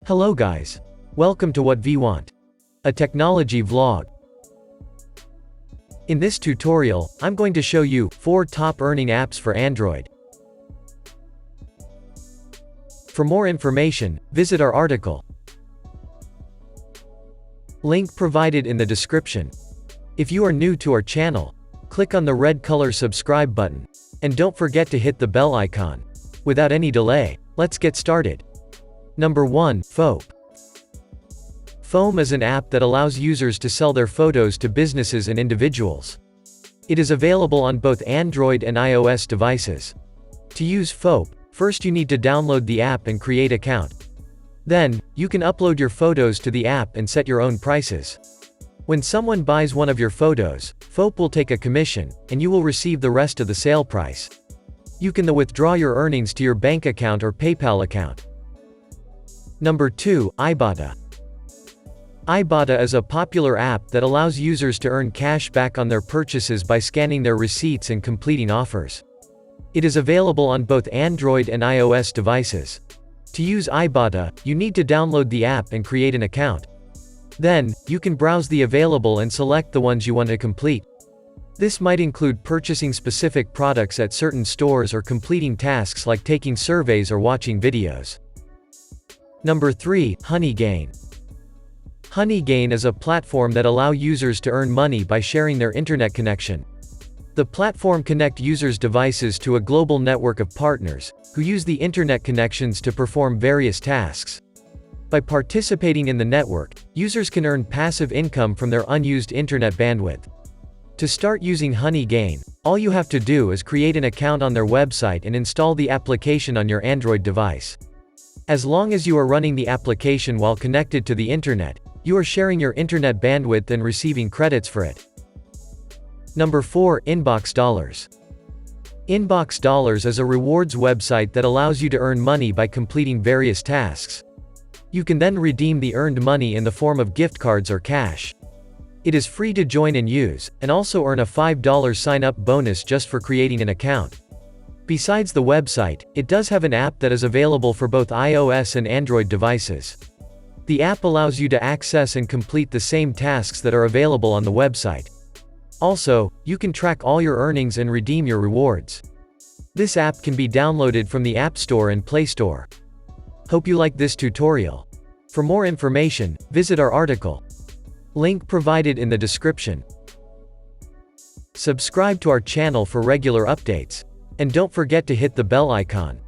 Hello guys. Welcome to WhatVwant, a technology vlog. In this tutorial, I'm going to show you 4 top earning apps for Android. For more information, visit our article. Link provided in the description. If you are new to our channel, click on the red color subscribe button, and don't forget to hit the bell icon. Without any delay, let's get started. Number 1, Foap. Foap is an app that allows users to sell their photos to businesses and individuals. It is available on both Android and iOS devices. To use Foap, first you need to download the app and create an account. Then, you can upload your photos to the app and set your own prices. When someone buys one of your photos, Foap will take a commission, and you will receive the rest of the sale price. You can then withdraw your earnings to your bank account or PayPal account. Number 2, Ibotta. Ibotta is a popular app that allows users to earn cash back on their purchases by scanning their receipts and completing offers. It is available on both Android and iOS devices. To use Ibotta, you need to download the app and create an account. Then, you can browse the available and select the ones you want to complete. This might include purchasing specific products at certain stores or completing tasks like taking surveys or watching videos. Number 3, HoneyGain. HoneyGain is a platform that allows users to earn money by sharing their internet connection. The platform connects users' devices to a global network of partners, who use the internet connections to perform various tasks. By participating in the network, users can earn passive income from their unused internet bandwidth. To start using HoneyGain, all you have to do is create an account on their website and install the application on your Android device. As long as you are running the application while connected to the internet, you are sharing your internet bandwidth and receiving credits for it. Number 4, InboxDollars. InboxDollars is a rewards website that allows you to earn money by completing various tasks. You can then redeem the earned money in the form of gift cards or cash. It is free to join and use, and also earn a $5 sign-up bonus just for creating an account. Besides the website, it does have an app that is available for both iOS and Android devices. The app allows you to access and complete the same tasks that are available on the website. Also, you can track all your earnings and redeem your rewards. This app can be downloaded from the App Store and Play Store. Hope you liked this tutorial. For more information, visit our article. Link provided in the description. Subscribe to our channel for regular updates. And don't forget to hit the bell icon.